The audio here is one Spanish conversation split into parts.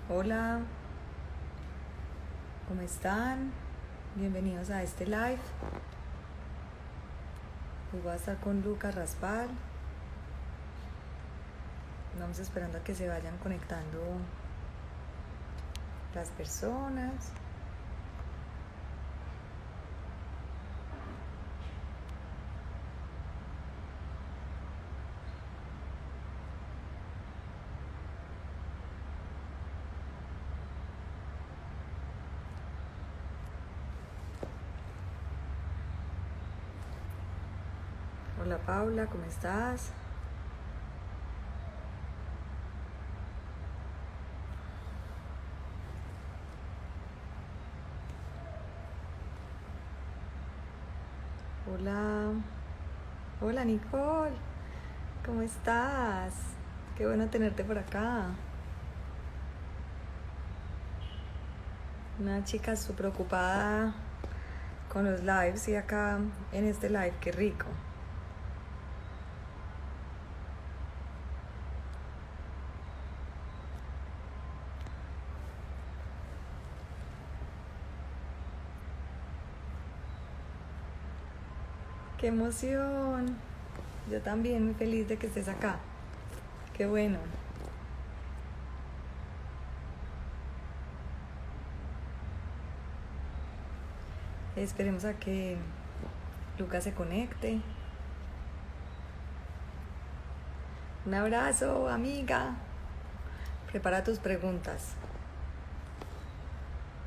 Hola, ¿cómo están? Bienvenidos a este live. Hoy voy a estar con Lucas Raspal. Vamos esperando a que se vayan conectando las personas. Hola Paula, ¿cómo estás? Hola, hola Nicole, ¿cómo estás? Qué bueno tenerte por acá. Una chica súper ocupada con los lives y acá en este live, qué rico. Qué emoción. Yo también muy feliz de que estés acá. Qué bueno. Esperemos a que Lucas se conecte. Un abrazo, amiga. Prepara tus preguntas.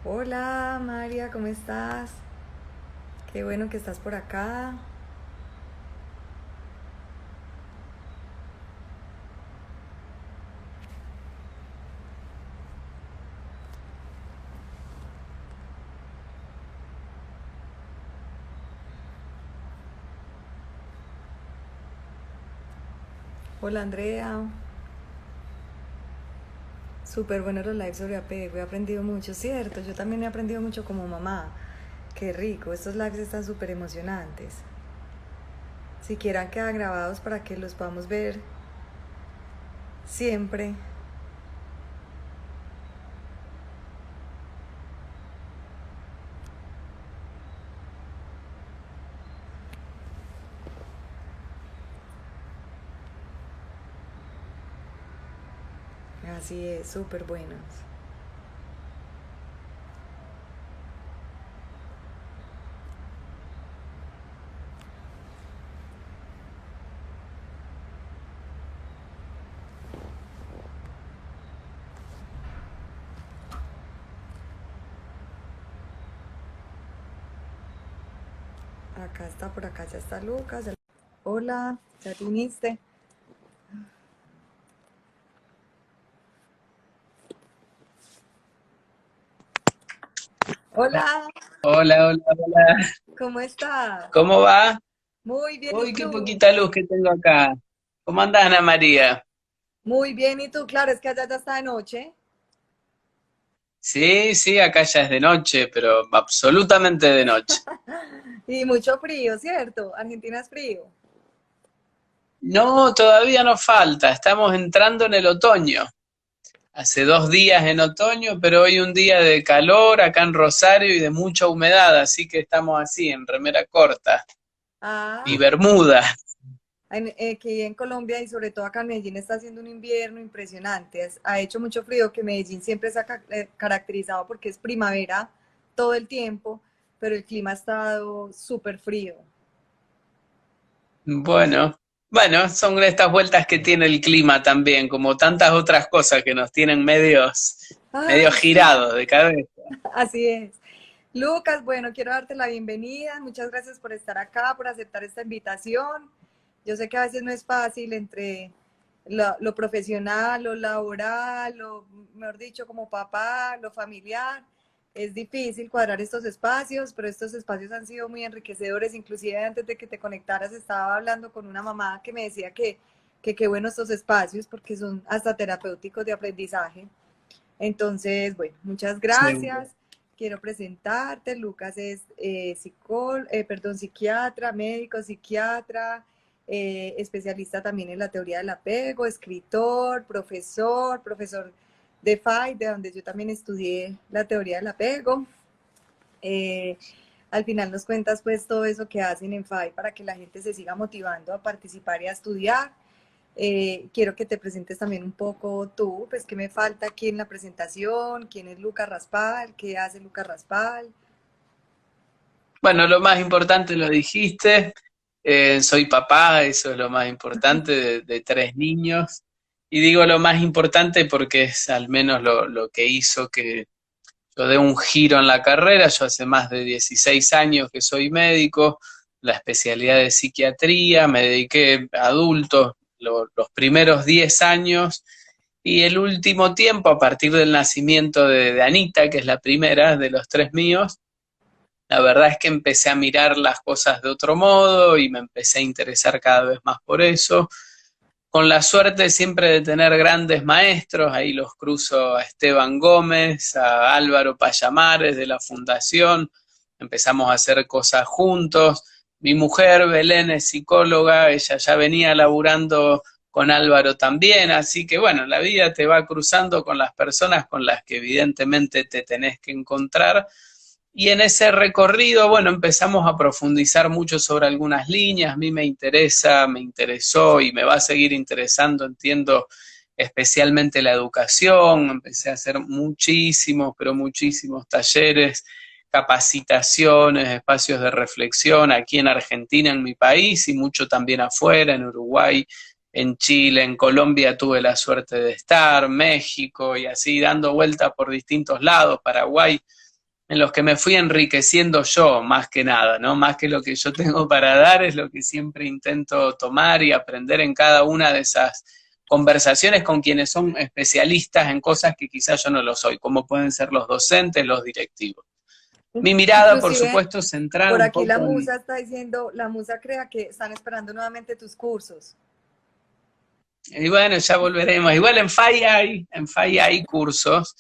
Hola, María, ¿cómo estás? Qué bueno que estás por acá. Hola, Andrea. Súper buenos los lives sobre apego. He aprendido mucho, ¿cierto? Yo también he aprendido mucho como mamá. Qué rico. Estos lives están súper emocionantes. Si quieran quedan grabados para que los podamos ver siempre. Así es, súper buenos. Acá está, por acá ya está Lucas. Hola, ¿ya te uniste? Hola, Hola, hola, hola. ¿cómo estás? ¿Cómo va? Muy bien, ¿y Uy, qué tú? poquita luz que tengo acá. ¿Cómo andás, Ana María? Muy bien, ¿y tú? Claro, es que allá ya está de noche. Sí, sí, acá ya es de noche, pero absolutamente de noche. Y mucho frío, ¿cierto? Argentina es frío. No, todavía nos falta. Estamos entrando en el otoño. Hace 2 días en otoño, pero hoy un día de calor acá en Rosario y de mucha humedad, así que estamos así, en remera corta y Ah, bermuda. aquí en Colombia y sobre todo acá en Medellín está haciendo un invierno impresionante. Ha hecho mucho frío, que Medellín siempre se ha caracterizado porque es primavera todo el tiempo, pero el clima ha estado súper frío. Bueno, bueno, son estas vueltas que tiene el clima también, como tantas otras cosas que nos tienen medio Ay, sí, girados de cabeza. así es. Lucas, bueno, quiero darte la bienvenida. Muchas gracias por estar acá, por aceptar esta invitación. Yo sé que a veces no es fácil entre lo profesional, lo laboral, lo, mejor dicho, como papá, lo familiar. Es difícil cuadrar estos espacios, pero estos espacios han sido muy enriquecedores. Inclusive antes de que te conectaras estaba hablando con una mamá que me decía que qué bueno estos espacios porque son hasta terapéuticos de aprendizaje. Entonces, bueno, muchas Seguro. gracias. Quiero presentarte. Lucas es psiquiatra, médico, psiquiatra, especialista también en la teoría del apego, escritor, profesor de FAI, de donde yo también estudié la teoría del apego. Al final nos cuentas pues todo eso que hacen en FAI para que la gente se siga motivando a participar y a estudiar. Quiero que te presentes también un poco tú, pues qué me falta aquí en la presentación, quién es Lucas Raspal, qué hace Lucas Raspal. Bueno, lo más importante lo dijiste, soy papá, eso es lo más importante, de 3 niños. Y digo lo más importante porque es al menos lo que hizo que yo dé un giro en la carrera. Yo hace más de 16 años que soy médico, la especialidad de psiquiatría, me dediqué a adultos los primeros 10 años y el último tiempo, a partir del nacimiento de Anita, que es la primera de los 3 míos, la verdad es que empecé a mirar las cosas de otro modo y me empecé a interesar cada vez más por eso. Con la suerte siempre de tener grandes maestros, ahí los cruzo a Esteban Gómez, a Álvaro Payamares de la Fundación, empezamos a hacer cosas juntos. Mi mujer, Belén, es psicóloga, ella ya venía laburando con Álvaro también, así que bueno, la vida te va cruzando con las personas con las que evidentemente te tenés que encontrar. Y en ese recorrido, bueno, empezamos a profundizar mucho sobre algunas líneas. A mí me interesa, me interesó y me va a seguir interesando, entiendo, especialmente la educación. Empecé a hacer muchísimos, pero muchísimos talleres, capacitaciones, espacios de reflexión aquí en Argentina, en mi país, y mucho también afuera, en Uruguay, en Chile, en Colombia tuve la suerte de estar, México, y así dando vueltas por distintos lados, Paraguay, en los que me fui enriqueciendo yo, más que nada, ¿no? Más que lo que yo tengo para dar, es lo que siempre intento tomar y aprender en cada una de esas conversaciones con quienes son especialistas en cosas que quizás yo no lo soy, como pueden ser los docentes, los directivos. Mi mirada, por Inclusive, supuesto, centrada por un aquí la poco en... musa está diciendo, la musa crea que están esperando nuevamente tus cursos. Y bueno, ya volveremos. Igual en FAI hay cursos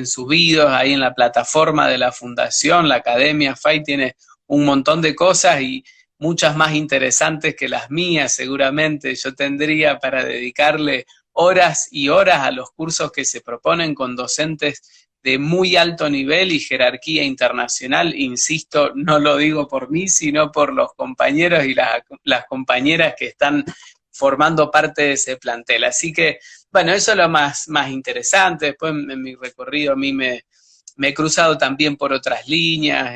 subidos ahí en la plataforma de la fundación, la Academia FAI tiene un montón de cosas y muchas más interesantes que las mías seguramente. Yo tendría para dedicarle horas y horas a los cursos que se proponen con docentes de muy alto nivel y jerarquía internacional. Insisto, no lo digo por mí, sino por los compañeros y las compañeras que están formando parte de ese plantel. Así que, bueno, eso es lo más interesante. Después en mi recorrido a mí me he cruzado también por otras líneas,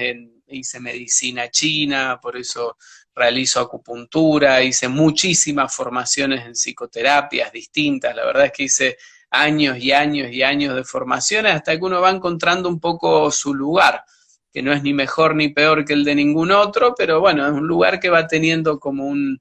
hice medicina china, por eso realizo acupuntura, hice muchísimas formaciones en psicoterapias distintas, la verdad es que hice años y años y años de formaciones hasta que uno va encontrando un poco su lugar, que no es ni mejor ni peor que el de ningún otro, pero bueno, es un lugar que va teniendo como un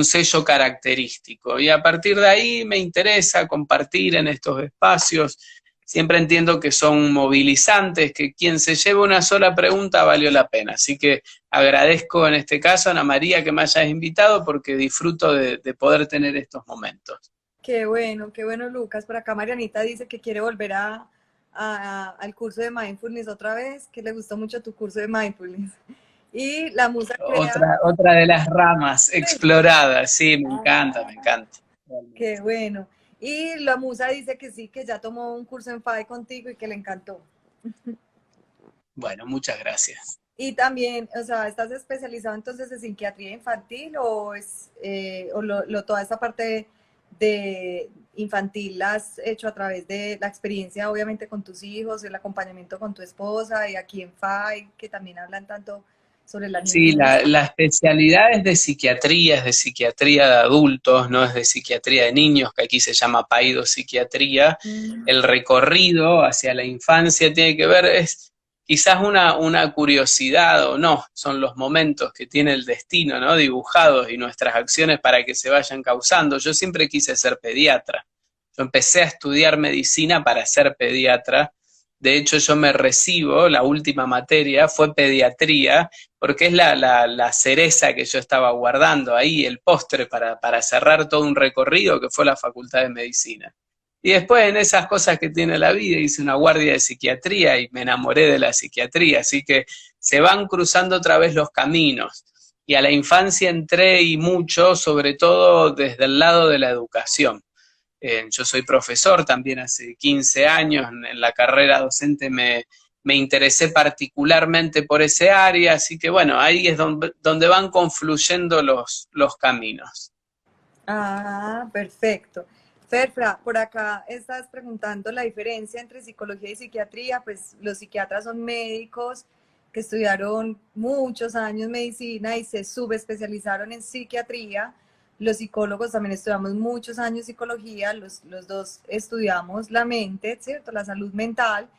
sello característico. Y a partir de ahí me interesa compartir en estos espacios. Siempre entiendo que son movilizantes, que quien se lleve una sola pregunta valió la pena. Así que agradezco en este caso, Ana María, que me hayas invitado porque disfruto de poder tener estos momentos. Qué bueno, Lucas. Por acá Marianita dice que quiere volver al curso de Mindfulness otra vez, que le gustó mucho tu curso de Mindfulness. Y la musa crea... Otra de las ramas exploradas, sí, me encanta, me encanta. Qué bueno. Y la musa dice que sí, que ya tomó un curso en FAE contigo y que le encantó. Bueno, muchas gracias. Y también, o sea, ¿estás especializado entonces en psiquiatría infantil o toda esta parte de infantil la has hecho a través de la experiencia, obviamente, con tus hijos, el acompañamiento con tu esposa y aquí en FAI, que también hablan tanto sobre la Sí, niñez? la especialidad es de psiquiatría de adultos, no es de psiquiatría de niños, que aquí se llama paidopsiquiatría. El recorrido hacia la infancia tiene que ver, es quizás una curiosidad o no, son los momentos que tiene el destino, ¿no? Dibujados y nuestras acciones para que se vayan causando. Yo siempre quise ser pediatra. Yo empecé a estudiar medicina para ser pediatra. De hecho, yo me recibo, la última materia fue pediatría, porque es la cereza que yo estaba guardando ahí, el postre para cerrar todo un recorrido que fue la Facultad de Medicina. Y después en esas cosas que tiene la vida hice una guardia de psiquiatría y me enamoré de la psiquiatría, así que se van cruzando otra vez los caminos. Y a la infancia entré y mucho, sobre todo desde el lado de la educación. Yo soy profesor también hace 15 años, en la carrera docente me interesé particularmente por ese área, así que bueno, ahí es donde van confluyendo los caminos. Ah, perfecto. Ferfra, por acá estás preguntando la diferencia entre psicología y psiquiatría. Pues los psiquiatras son médicos que estudiaron muchos años medicina y se subespecializaron en psiquiatría. Los psicólogos también estudiamos muchos años psicología, los dos estudiamos la mente, ¿cierto? La salud mental,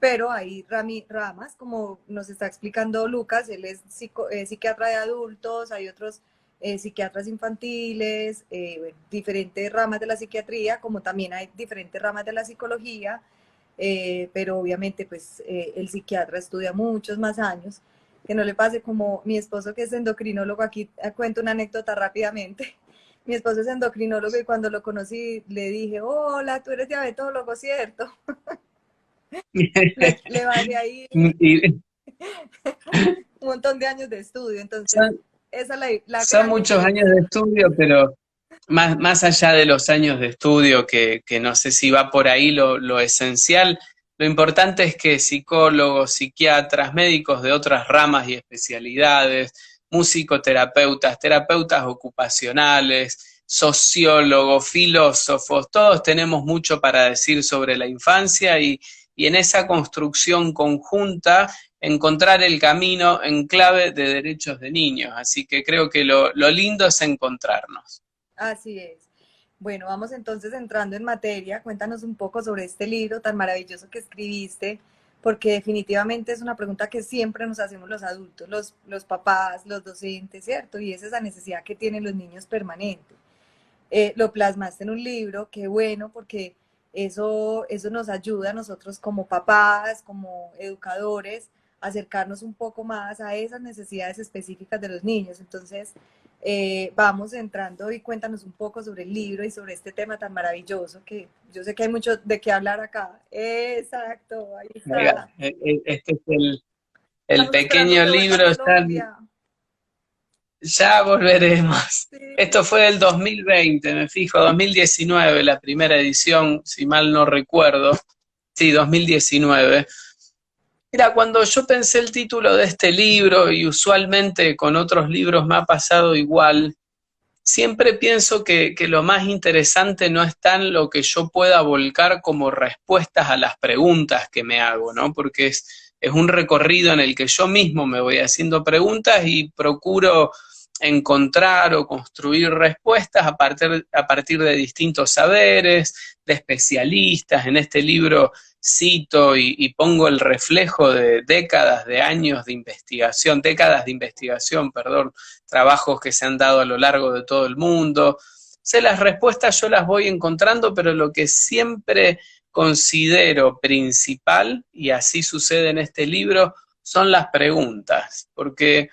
pero hay ramas, como nos está explicando Lucas, él es psiquiatra de adultos, hay otros psiquiatras infantiles, bueno, diferentes ramas de la psiquiatría, como también hay diferentes ramas de la psicología, pero obviamente pues el psiquiatra estudia muchos más años, que no le pase como mi esposo que es endocrinólogo. Aquí cuento una anécdota rápidamente. Mi esposo es endocrinólogo y cuando lo conocí le dije, hola, tú eres diabetólogo, ¿cierto? Le bajé ahí Y un montón de años de estudio, entonces son, esa es la son gran muchos años diferencia. de estudio, pero más allá de los años de estudio, que no sé si va por ahí lo esencial, lo importante es que psicólogos, psiquiatras, médicos de otras ramas y especialidades, musicoterapeutas, terapeutas ocupacionales, sociólogos, filósofos, todos tenemos mucho para decir sobre la infancia y en esa construcción conjunta encontrar el camino en clave de derechos de niños. Así que creo que lo lindo es encontrarnos. Así es. Bueno, vamos entonces entrando en materia. Cuéntanos un poco sobre este libro tan maravilloso que escribiste, porque definitivamente es una pregunta que siempre nos hacemos los adultos, los papás, los docentes, ¿cierto? Y es esa necesidad que tienen los niños permanente. Lo plasmaste en un libro, qué bueno, porque eso nos ayuda a nosotros como papás, como educadores, a acercarnos un poco más a esas necesidades específicas de los niños. Entonces, vamos entrando y cuéntanos un poco sobre el libro y sobre este tema tan maravilloso, que yo sé que hay mucho de qué hablar acá. Exacto, ahí Oiga, está. este es el Estamos esperando pequeño que vuelva a libro, Colombia. ya volveremos. Sí. Esto fue del 2020, me fijo, 2019, la primera edición, si mal no recuerdo. Sí, 2019. Mira, cuando yo pensé el título de este libro, y usualmente con otros libros me ha pasado igual, siempre pienso que lo más interesante no está en lo que yo pueda volcar como respuestas a las preguntas que me hago, ¿no? Porque es un recorrido en el que yo mismo me voy haciendo preguntas y procuro encontrar o construir respuestas a partir de distintos saberes, de especialistas. En este libro cito y pongo el reflejo de décadas de años de investigación, décadas de investigación, perdón, trabajos que se han dado a lo largo de todo el mundo. Sé las respuestas, yo las voy encontrando, pero lo que siempre considero principal, y así sucede en este libro, son las preguntas, porque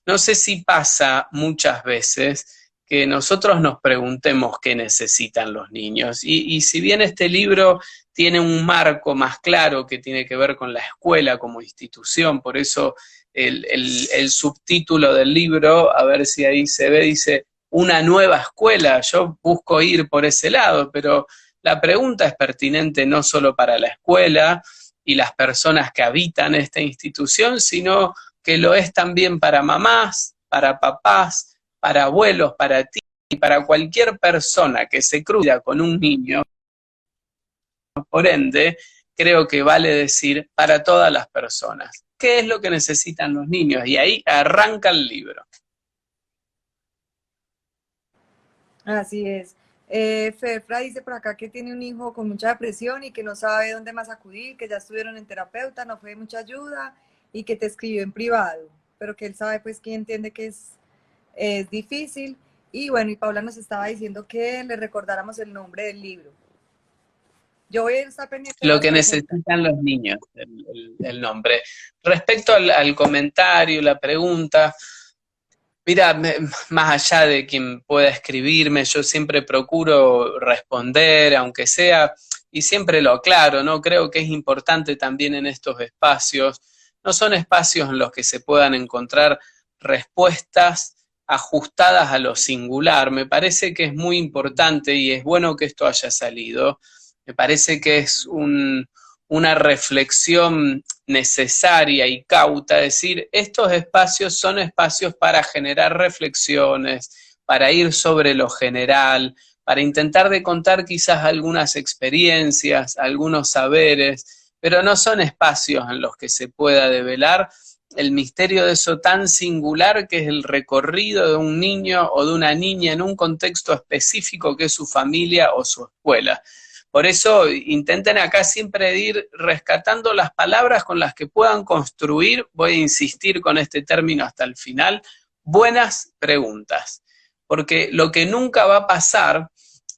no sé si pasa muchas veces que nosotros nos preguntemos qué necesitan los niños, y si bien este libro tiene un marco más claro que tiene que ver con la escuela como institución, por eso el subtítulo del libro, a ver si ahí se ve, dice una nueva escuela. Yo busco ir por ese lado, pero la pregunta es pertinente no solo para la escuela y las personas que habitan esta institución, sino que lo es también para mamás, para papás, para abuelos, para ti y para cualquier persona que se cruza con un niño. Por ende, creo que vale decir para todas las personas. ¿Qué es lo que necesitan los niños? Y ahí arranca el libro. Así es. Ferfra dice por acá que tiene un hijo con mucha depresión y que no sabe dónde más acudir, que ya estuvieron en terapeuta, no fue de mucha ayuda y que te escribió en privado, pero que él sabe pues que entiende que es difícil. Y bueno, y Paula nos estaba diciendo que le recordáramos el nombre del libro. Yo voy a estar pendiente de Lo las que preguntas. necesitan los niños, el nombre. Respecto al comentario, la pregunta, mira, más allá de quien pueda escribirme, yo siempre procuro responder, aunque sea, y siempre lo aclaro, ¿no? Creo que es importante también en estos espacios, no son espacios en los que se puedan encontrar respuestas ajustadas a lo singular. Me parece que es muy importante y es bueno que esto haya salido. Me parece que es una reflexión necesaria y cauta, decir, estos espacios son espacios para generar reflexiones, para ir sobre lo general, para intentar de contar quizás algunas experiencias, algunos saberes, pero no son espacios en los que se pueda develar el misterio de eso tan singular que es el recorrido de un niño o de una niña en un contexto específico que es su familia o su escuela. Por eso intenten acá siempre ir rescatando las palabras con las que puedan construir, voy a insistir con este término hasta el final, buenas preguntas. Porque lo que nunca va a pasar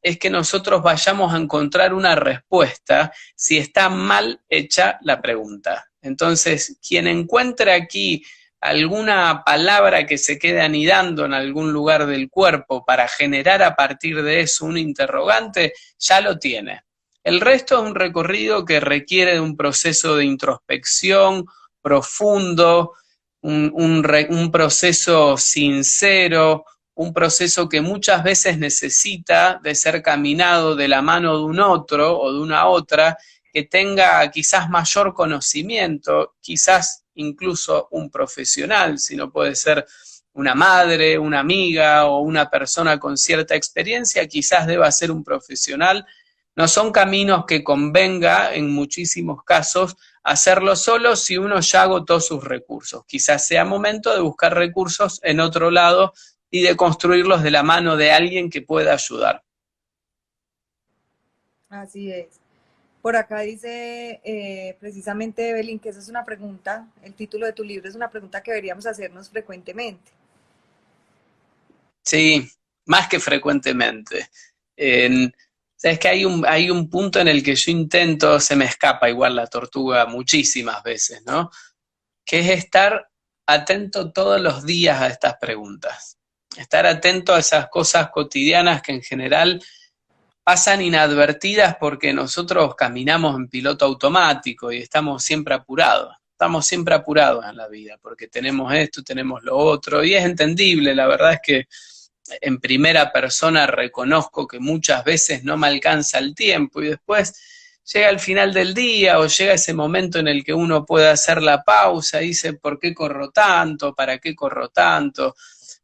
es que nosotros vayamos a encontrar una respuesta si está mal hecha la pregunta. Entonces, quien encuentre aquí alguna palabra que se quede anidando en algún lugar del cuerpo para generar a partir de eso un interrogante, ya lo tiene. El resto es un recorrido que requiere de un proceso de introspección profundo, un proceso sincero, un proceso que muchas veces necesita de ser caminado de la mano de un otro o de una otra que tenga quizás mayor conocimiento, quizás incluso un profesional, si no puede ser una madre, una amiga o una persona con cierta experiencia, quizás deba ser un profesional. No son caminos que convenga en muchísimos casos hacerlo solo si uno ya agotó sus recursos. Quizás sea momento de buscar recursos en otro lado y de construirlos de la mano de alguien que pueda ayudar. Así es. Por acá dice precisamente Evelyn que esa es una pregunta, el título de tu libro es una pregunta que deberíamos hacernos frecuentemente. Sí, más que frecuentemente. Sabes que hay un punto en el que yo intento, se me escapa igual la tortuga muchísimas veces, ¿no? Que es estar atento todos los días a estas preguntas. Estar atento a esas cosas cotidianas que en general pasan inadvertidas porque nosotros caminamos en piloto automático y estamos siempre apurados. Estamos siempre apurados en la vida porque tenemos esto, tenemos lo otro, y es entendible. La verdad es que en primera persona reconozco que muchas veces no me alcanza el tiempo y después llega el final del día o llega ese momento en el que uno puede hacer la pausa y dice, ¿por qué corro tanto? ¿Para qué corro tanto?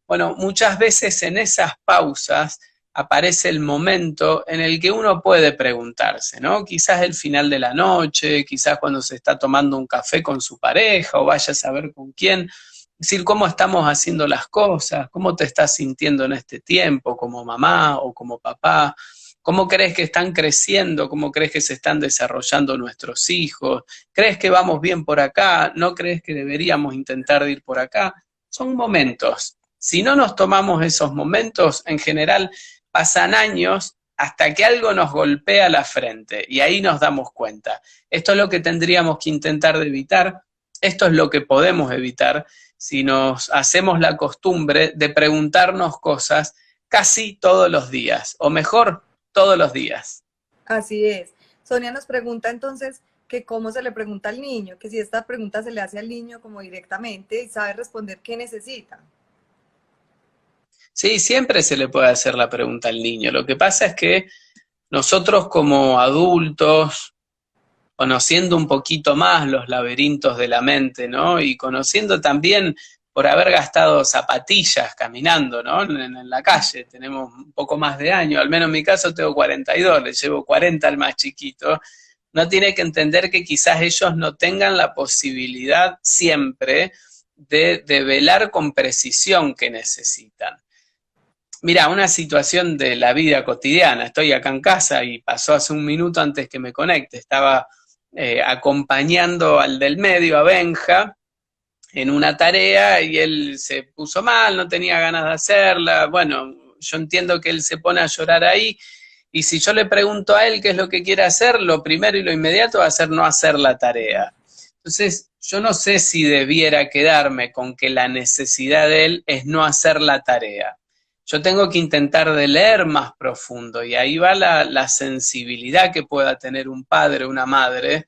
Bueno, muchas veces en esas pausas aparece el momento en el que uno puede preguntarse, ¿no? Quizás el final de la noche, quizás cuando se está tomando un café con su pareja o vaya a saber con quién, decir cómo estamos haciendo las cosas, cómo te estás sintiendo en este tiempo como mamá o como papá, cómo crees que están creciendo, cómo crees que se están desarrollando nuestros hijos, crees que vamos bien por acá, no crees que deberíamos intentar ir por acá. Son momentos. Si no nos tomamos esos momentos, en general pasan años hasta que algo nos golpea la frente y ahí nos damos cuenta. Esto es lo que tendríamos que intentar de evitar, esto es lo que podemos evitar si nos hacemos la costumbre de preguntarnos cosas casi todos los días, o mejor, todos los días. Así es. Sonia nos pregunta entonces que cómo se le pregunta al niño, que si esta pregunta se le hace al niño como directamente y sabe responder qué necesita. Sí, siempre se le puede hacer la pregunta al niño. Lo que pasa es que nosotros como adultos, conociendo un poquito más los laberintos de la mente, ¿no? Y conociendo también por haber gastado zapatillas caminando, ¿no? En la calle, tenemos un poco más de años, al menos en mi caso tengo 42, le llevo 40 al más chiquito. No tiene que entender que quizás ellos no tengan la posibilidad siempre de velar con precisión que necesitan. Mira, una situación de la vida cotidiana, estoy acá en casa y pasó hace un minuto antes que me conecte, estaba acompañando al del medio, a Benja, en una tarea y él se puso mal, no tenía ganas de hacerla, bueno, yo entiendo que él se pone a llorar ahí y si yo le pregunto a él qué es lo que quiere hacer, lo primero y lo inmediato va a ser no hacer la tarea. Entonces, yo no sé si debiera quedarme con que la necesidad de él es no hacer la tarea. Yo tengo que intentar de leer más profundo y ahí va la sensibilidad que pueda tener un padre, una madre,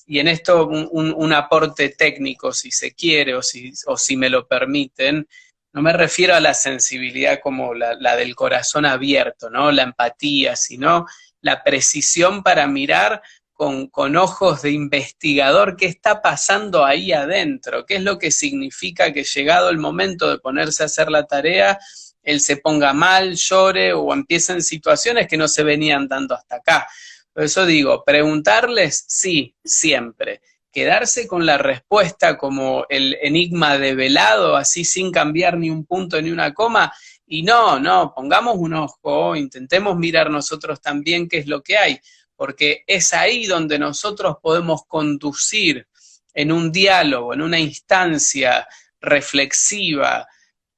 y en esto un aporte técnico, si se quiere o si me lo permiten, no me refiero a la sensibilidad como la del corazón abierto, ¿no? La empatía, sino la precisión para mirar con ojos de investigador qué está pasando ahí adentro, qué es lo que significa que llegado el momento de ponerse a hacer la tarea, él se ponga mal, llore o empiece en situaciones que no se venían dando hasta acá. Por eso digo, preguntarles, sí, siempre. Quedarse con la respuesta como el enigma develado, así sin cambiar ni un punto ni una coma, y no, pongamos un ojo, intentemos mirar nosotros también qué es lo que hay, porque es ahí donde nosotros podemos conducir en un diálogo, en una instancia reflexiva,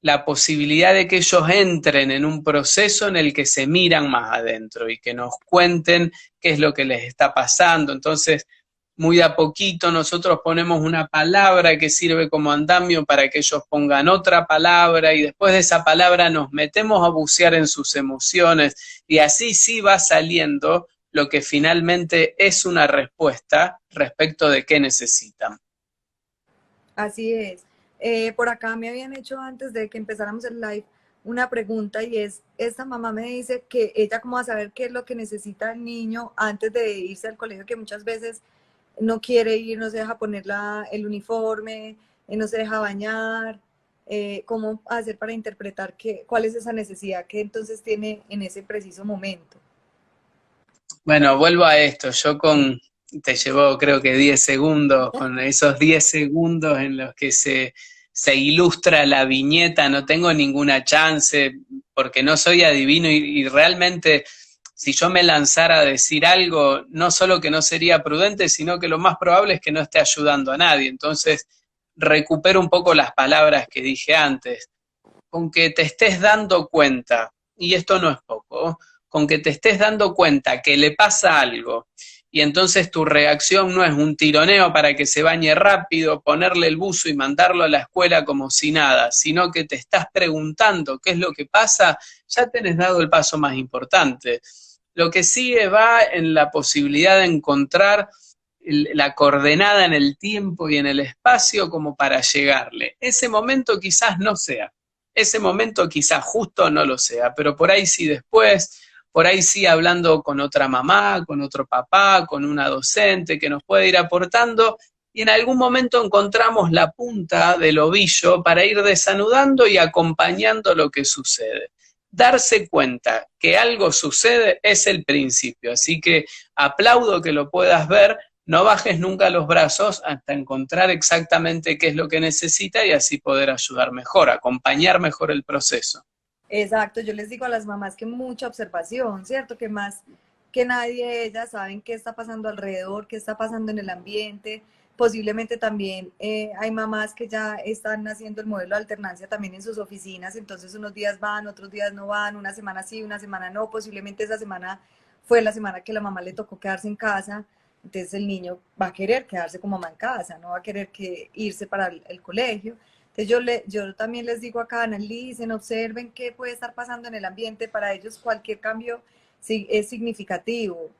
la posibilidad de que ellos entren en un proceso en el que se miran más adentro y que nos cuenten qué es lo que les está pasando. Entonces, muy de a poquito nosotros ponemos una palabra que sirve como andamio para que ellos pongan otra palabra y después de esa palabra nos metemos a bucear en sus emociones y así sí va saliendo lo que finalmente es una respuesta respecto de qué necesitan. Así es. Por acá me habían hecho antes de que empezáramos el live una pregunta y es, esta mamá me dice que ella cómo va a saber qué es lo que necesita el niño antes de irse al colegio, que muchas veces no quiere ir, no se deja poner el uniforme, no se deja bañar, cómo hacer para interpretar cuál es esa necesidad que entonces tiene en ese preciso momento. Bueno, vuelvo a esto, te llevó creo que 10 segundos, con esos 10 segundos en los que se ilustra la viñeta, no tengo ninguna chance, porque no soy adivino y realmente si yo me lanzara a decir algo, no solo que no sería prudente, sino que lo más probable es que no esté ayudando a nadie. Entonces, recupero un poco las palabras que dije antes. Con que te estés dando cuenta, y esto no es poco, con que te estés dando cuenta que le pasa algo, y entonces tu reacción no es un tironeo para que se bañe rápido, ponerle el buzo y mandarlo a la escuela como si nada, sino que te estás preguntando qué es lo que pasa, ya tenés dado el paso más importante. Lo que sigue va en la posibilidad de encontrar la coordenada en el tiempo y en el espacio como para llegarle. Ese momento quizás no sea, ese momento quizás justo no lo sea, pero por ahí sí después, por ahí sí hablando con otra mamá, con otro papá, con una docente que nos puede ir aportando y en algún momento encontramos la punta del ovillo para ir desanudando y acompañando lo que sucede. Darse cuenta que algo sucede es el principio, así que aplaudo que lo puedas ver, no bajes nunca los brazos hasta encontrar exactamente qué es lo que necesita y así poder ayudar mejor, acompañar mejor el proceso. Exacto, yo les digo a las mamás que mucha observación, ¿cierto? Que más que nadie ellas saben qué está pasando alrededor, qué está pasando en el ambiente. Posiblemente también hay mamás que ya están haciendo el modelo de alternancia también en sus oficinas, entonces unos días van, otros días no van, una semana sí, una semana no, posiblemente esa semana fue la semana que la mamá le tocó quedarse en casa, entonces el niño va a querer quedarse como mamá en casa, no va a querer irse para el colegio. Entonces yo también les digo acá, analicen, observen qué puede estar pasando en el ambiente. Para ellos cualquier cambio sí, es significativo.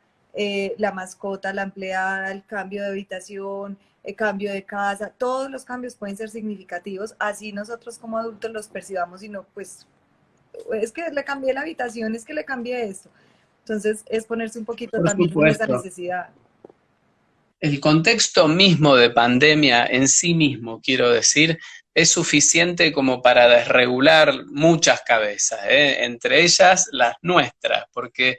La mascota, la empleada, el cambio de habitación, el cambio de casa, todos los cambios pueden ser significativos. Así nosotros como adultos los percibamos y no, pues es que le cambié la habitación, es que le cambié esto. Entonces es ponerse un poquito Por también en esa supuesto. necesidad. El contexto mismo de pandemia en sí mismo, quiero decir, es suficiente como para desregular muchas cabezas, entre ellas las nuestras, porque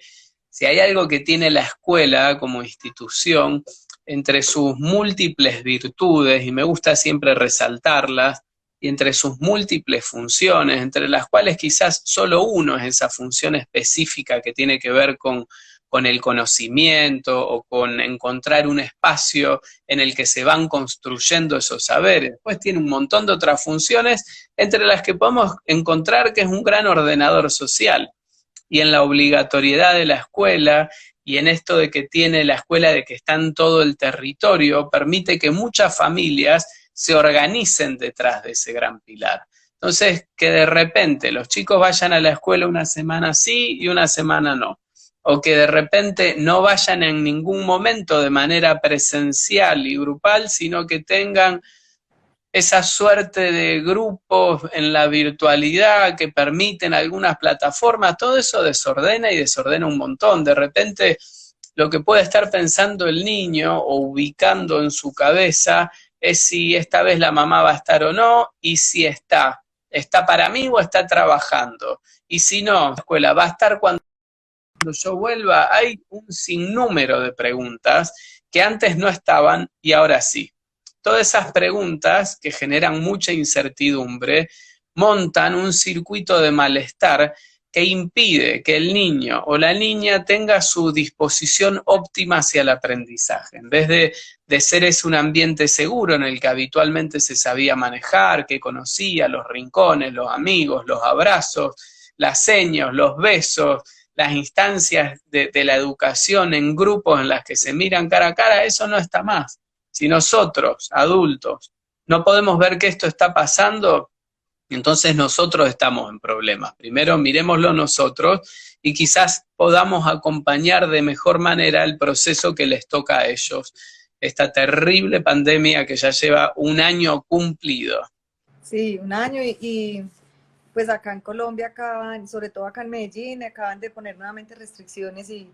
si hay algo que tiene la escuela como institución, entre sus múltiples virtudes, y me gusta siempre resaltarlas, y entre sus múltiples funciones, entre las cuales quizás solo uno es esa función específica que tiene que ver con el conocimiento o con encontrar un espacio en el que se van construyendo esos saberes. Después tiene un montón de otras funciones, entre las que podemos encontrar que es un gran ordenador social. Y en la obligatoriedad de la escuela y en esto de que tiene la escuela de que está en todo el territorio, permite que muchas familias se organicen detrás de ese gran pilar. Entonces, que de repente los chicos vayan a la escuela una semana sí y una semana no, o que de repente no vayan en ningún momento de manera presencial y grupal, sino que tengan esa suerte de grupos en la virtualidad que permiten algunas plataformas, todo eso desordena y desordena un montón. De repente, lo que puede estar pensando el niño o ubicando en su cabeza es si esta vez la mamá va a estar o no, y si está para mí o está trabajando. Y si no, la escuela va a estar cuando yo vuelva. Hay un sinnúmero de preguntas que antes no estaban y ahora sí. Todas esas preguntas que generan mucha incertidumbre montan un circuito de malestar que impide que el niño o la niña tenga su disposición óptima hacia el aprendizaje. En vez de ser ese un ambiente seguro en el que habitualmente se sabía manejar, que conocía los rincones, los amigos, los abrazos, las señas, los besos, las instancias de la educación en grupos en las que se miran cara a cara, eso no está más. Si nosotros, adultos, no podemos ver que esto está pasando, entonces nosotros estamos en problemas. Primero miremoslo nosotros y quizás podamos acompañar de mejor manera el proceso que les toca a ellos. Esta terrible pandemia que ya lleva un año cumplido. Sí, un año pues acá en Colombia sobre todo acá en Medellín, acaban de poner nuevamente restricciones y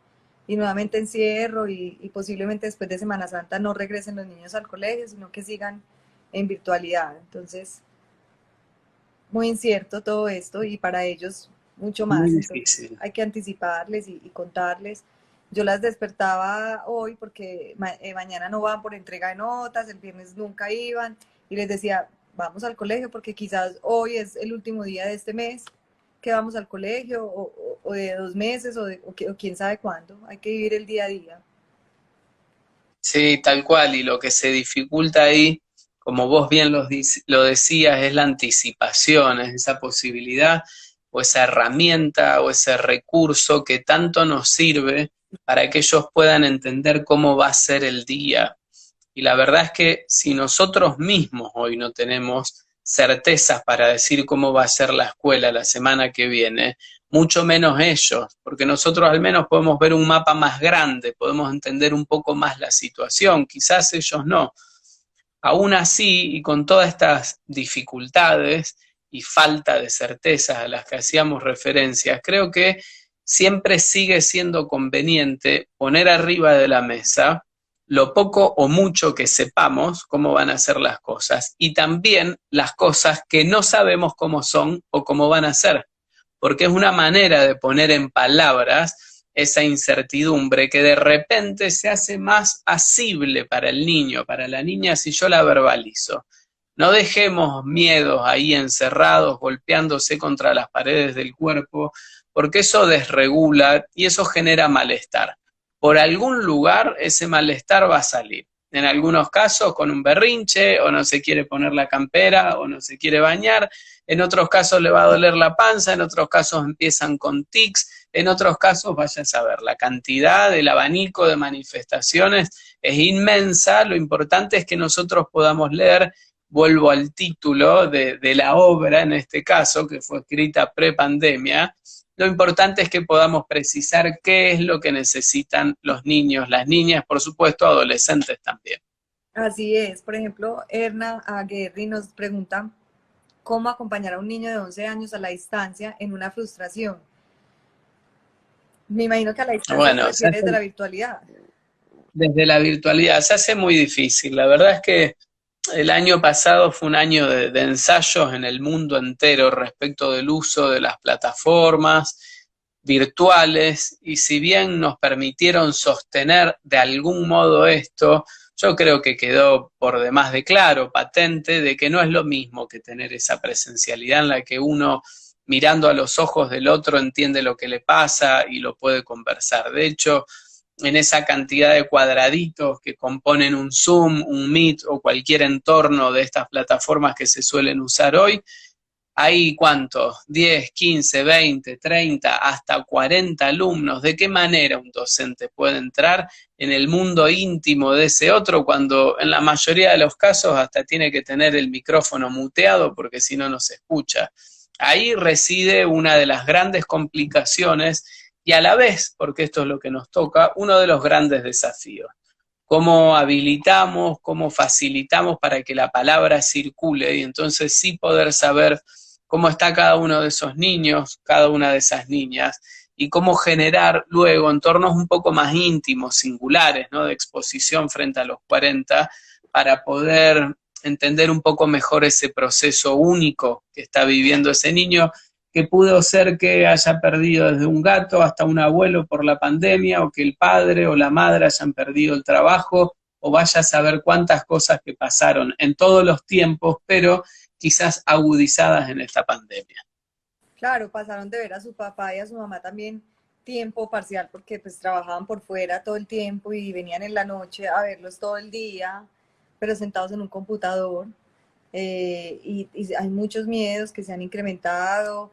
nuevamente encierro y posiblemente después de Semana Santa no regresen los niños al colegio, sino que sigan en virtualidad. Entonces, muy incierto todo esto y para ellos mucho más. Muy Entonces, difícil. hay que anticiparles y contarles. Yo las despertaba hoy porque mañana no van por entrega de notas, el viernes nunca iban y les decía, vamos al colegio porque quizás hoy es el último día de este mes que vamos al colegio o de 2 meses o quién sabe cuándo. Hay que vivir el día a día. Sí, tal cual, y lo que se dificulta ahí, como vos bien lo decías, es la anticipación, es esa posibilidad o esa herramienta o ese recurso que tanto nos sirve para que ellos puedan entender cómo va a ser el día. Y la verdad es que si nosotros mismos hoy no tenemos certezas para decir cómo va a ser la escuela la semana que viene, mucho menos ellos, porque nosotros al menos podemos ver un mapa más grande, podemos entender un poco más la situación, quizás ellos no. Aún así, y con todas estas dificultades y falta de certezas a las que hacíamos referencias, creo que siempre sigue siendo conveniente poner arriba de la mesa lo poco o mucho que sepamos cómo van a ser las cosas y también las cosas que no sabemos cómo son o cómo van a ser, porque es una manera de poner en palabras esa incertidumbre que de repente se hace más asible para el niño, para la niña, si yo la verbalizo. No dejemos miedos ahí encerrados, golpeándose contra las paredes del cuerpo, porque eso desregula y eso genera malestar. Por algún lugar ese malestar va a salir. En algunos casos con un berrinche, o no se quiere poner la campera, o no se quiere bañar. En otros casos le va a doler la panza, en otros casos empiezan con tics, en otros casos vaya a saber. La cantidad, el abanico de manifestaciones es inmensa. Lo importante es que nosotros podamos leer. Vuelvo al título de la obra, en este caso, que fue escrita pre-pandemia. Lo importante es que podamos precisar qué es lo que necesitan los niños, las niñas, por supuesto, adolescentes también. Así es. Por ejemplo, Erna Aguerri nos pregunta cómo acompañar a un niño de 11 años a la distancia en una frustración. Me imagino que a la distancia Bueno, se refiere desde la virtualidad. desde la virtualidad se hace muy difícil. La verdad es que el año pasado fue un año de ensayos en el mundo entero respecto del uso de las plataformas virtuales, y si bien nos permitieron sostener de algún modo esto, yo creo que quedó por demás de claro, patente, de que no es lo mismo que tener esa presencialidad en la que uno, mirando a los ojos del otro, entiende lo que le pasa y lo puede conversar. De hecho, en esa cantidad de cuadraditos que componen un Zoom, un Meet o cualquier entorno de estas plataformas que se suelen usar hoy, hay ¿cuántos? 10, 15, 20, 30, hasta 40 alumnos. ¿De qué manera un docente puede entrar en el mundo íntimo de ese otro cuando en la mayoría de los casos hasta tiene que tener el micrófono muteado porque si no, no se escucha? Ahí reside una de las grandes complicaciones y a la vez, porque esto es lo que nos toca, uno de los grandes desafíos. cómo habilitamos, cómo facilitamos para que la palabra circule y entonces sí poder saber cómo está cada uno de esos niños, cada una de esas niñas, y cómo generar luego entornos un poco más íntimos, singulares, ¿no? De exposición frente a los 40, para poder entender un poco mejor ese proceso único que está viviendo ese niño, que pudo ser que haya perdido desde un gato hasta un abuelo por la pandemia, o que el padre o la madre hayan perdido el trabajo, o vaya a saber cuántas cosas que pasaron en todos los tiempos, pero quizás agudizadas en esta pandemia. Claro, pasaron de ver a su papá y a su mamá también tiempo parcial porque pues trabajaban por fuera todo el tiempo y venían en la noche a verlos todo el día, pero sentados en un computador. Y hay muchos miedos que se han incrementado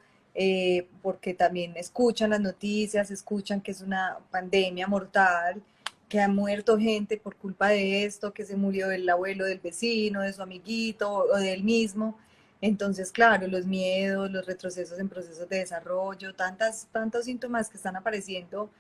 porque también escuchan las noticias, escuchan que es una pandemia mortal, que ha muerto gente por culpa de esto, que se murió el abuelo del vecino, de su amiguito o de él mismo. Entonces, claro, los miedos, los retrocesos en procesos de desarrollo, tantos síntomas que están apareciendo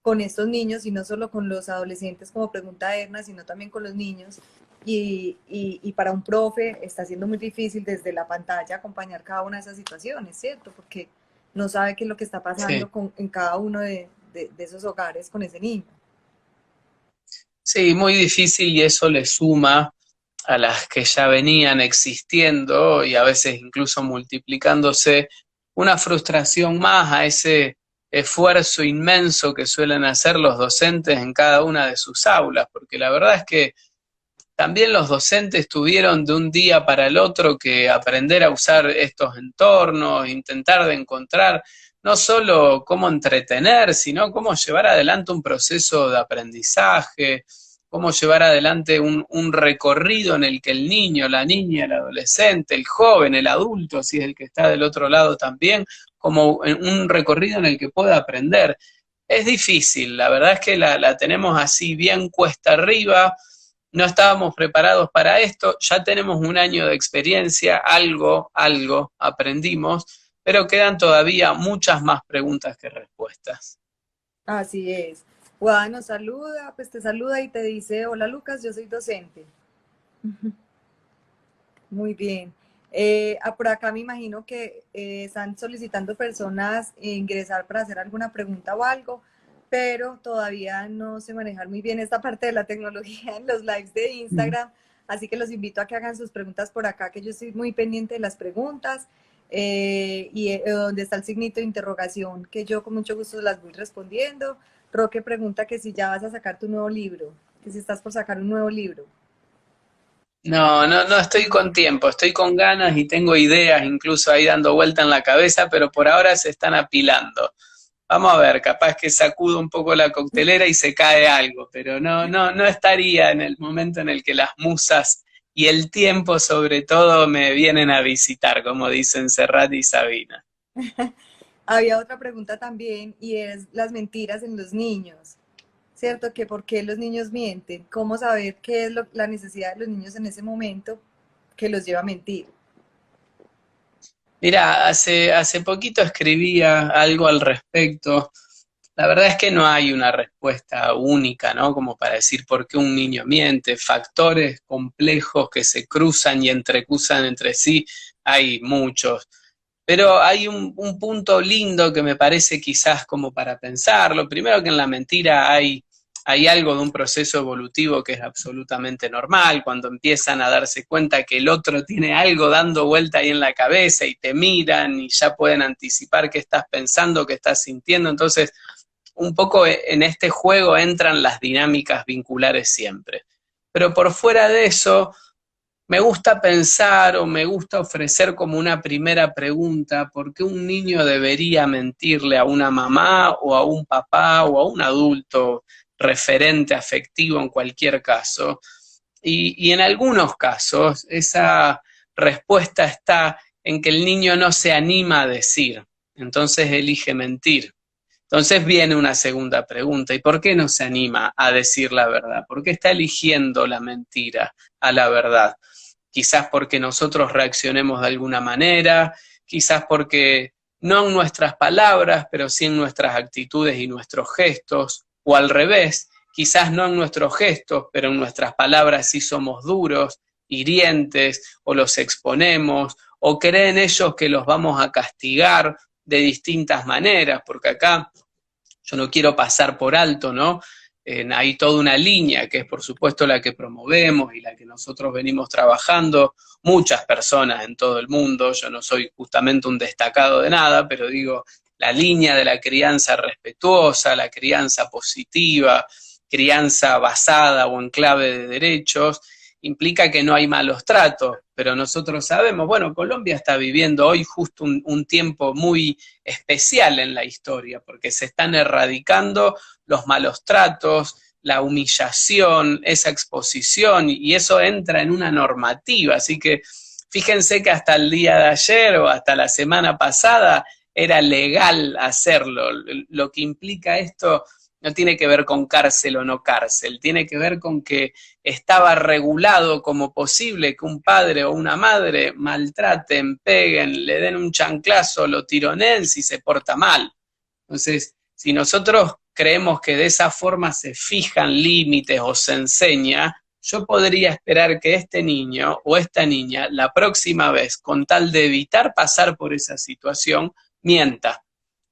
con estos niños y no solo con los adolescentes, como pregunta Erna, sino también con los niños. Y para un profe está siendo muy difícil desde la pantalla acompañar cada una de esas situaciones, ¿cierto? Porque no sabe qué es lo que está Sí. pasando en cada uno de esos hogares con ese niño. Sí, muy difícil y eso le suma a las que ya venían existiendo y a veces incluso multiplicándose una frustración más a ese esfuerzo inmenso que suelen hacer los docentes en cada una de sus aulas, porque la verdad es que también los docentes tuvieron de un día para el otro que aprender a usar estos entornos, intentar de encontrar no solo cómo entretener, sino cómo llevar adelante un proceso de aprendizaje, cómo llevar adelante un recorrido en el que el niño, la niña, el adolescente, el joven, el adulto, si es el que está del otro lado también, como un recorrido en el que pueda aprender. Es difícil, la verdad es que la tenemos así bien cuesta arriba, no estábamos preparados para esto, ya tenemos un año de experiencia, algo aprendimos, pero quedan todavía muchas más preguntas que respuestas. Así es. Guada nos saluda, pues te saluda y te dice, hola Lucas, yo soy docente. Muy bien. Por acá me imagino que están solicitando personas ingresar para hacer alguna pregunta o algo, pero todavía no sé manejar muy bien esta parte de la tecnología en los lives de Instagram, así que los invito a que hagan sus preguntas por acá, que yo estoy muy pendiente de las preguntas donde está el signito de interrogación, que yo con mucho gusto las voy respondiendo. Roque pregunta que si ya vas a sacar tu nuevo libro, que si estás por sacar un nuevo libro. No estoy con tiempo, estoy con ganas y tengo ideas incluso ahí dando vuelta en la cabeza, pero por ahora se están apilando. Vamos a ver, capaz que sacudo un poco la coctelera y se cae algo, pero no estaría en el momento en el que las musas y el tiempo sobre todo me vienen a visitar, como dicen Serrat y Sabina. Había otra pregunta también y es las mentiras en los niños, ¿cierto? Que por qué los niños mienten, cómo saber qué es la necesidad de los niños en ese momento que los lleva a mentir. Mira, hace poquito escribía algo al respecto. La verdad es que no hay una respuesta única, ¿no? Como para decir por qué un niño miente. Factores complejos que se cruzan y entrecruzan entre sí, hay muchos. Pero hay un punto lindo que me parece quizás como para pensarlo. Primero que en la mentira hay algo de un proceso evolutivo que es absolutamente normal, cuando empiezan a darse cuenta que el otro tiene algo dando vuelta ahí en la cabeza y te miran y ya pueden anticipar qué estás pensando, qué estás sintiendo. Entonces, un poco en este juego entran las dinámicas vinculares siempre. Pero por fuera de eso, me gusta pensar o me gusta ofrecer como una primera pregunta, ¿por qué un niño debería mentirle a una mamá o a un papá o a un adulto referente afectivo en cualquier caso? Y en algunos casos esa respuesta está en que el niño no se anima a decir, entonces elige mentir. Entonces viene una segunda pregunta, ¿y por qué no se anima a decir la verdad? ¿Por qué está eligiendo la mentira a la verdad? Quizás porque nosotros reaccionemos de alguna manera, quizás porque no en nuestras palabras, pero sí en nuestras actitudes y nuestros gestos, o al revés, quizás no en nuestros gestos, pero en nuestras palabras sí somos duros, hirientes, o los exponemos, o creen ellos que los vamos a castigar de distintas maneras, porque acá yo no quiero pasar por alto, ¿no? Hay toda una línea que es por supuesto la que promovemos y la que nosotros venimos trabajando, muchas personas en todo el mundo, yo no soy justamente un destacado de nada, pero digo, la línea de la crianza respetuosa, la crianza positiva, crianza basada o en clave de derechos, implica que no hay malos tratos, pero nosotros sabemos, bueno, Colombia está viviendo hoy justo un tiempo muy especial en la historia, porque se están erradicando los malos tratos, la humillación, esa exposición, y eso entra en una normativa, así que fíjense que hasta el día de ayer o hasta la semana pasada era legal hacerlo. Lo que implica esto no tiene que ver con cárcel o no cárcel, tiene que ver con que estaba regulado como posible que un padre o una madre maltraten, peguen, le den un chanclazo, lo tironeen si se porta mal. Entonces, si nosotros creemos que de esa forma se fijan límites o se enseña, yo podría esperar que este niño o esta niña la próxima vez, con tal de evitar pasar por esa situación, mienta.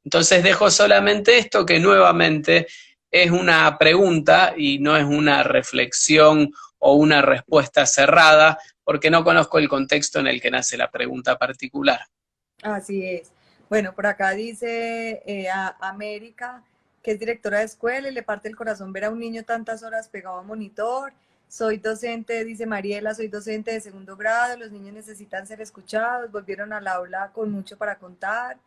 Entonces dejo solamente esto, que nuevamente es una pregunta y no es una reflexión o una respuesta cerrada, porque no conozco el contexto en el que nace la pregunta particular. Así es. Bueno, por acá dice América, que es directora de escuela y le parte el corazón ver a un niño tantas horas pegado a monitor. Soy docente, dice Mariela, soy docente de segundo grado, los niños necesitan ser escuchados, volvieron al aula con mucho para contar.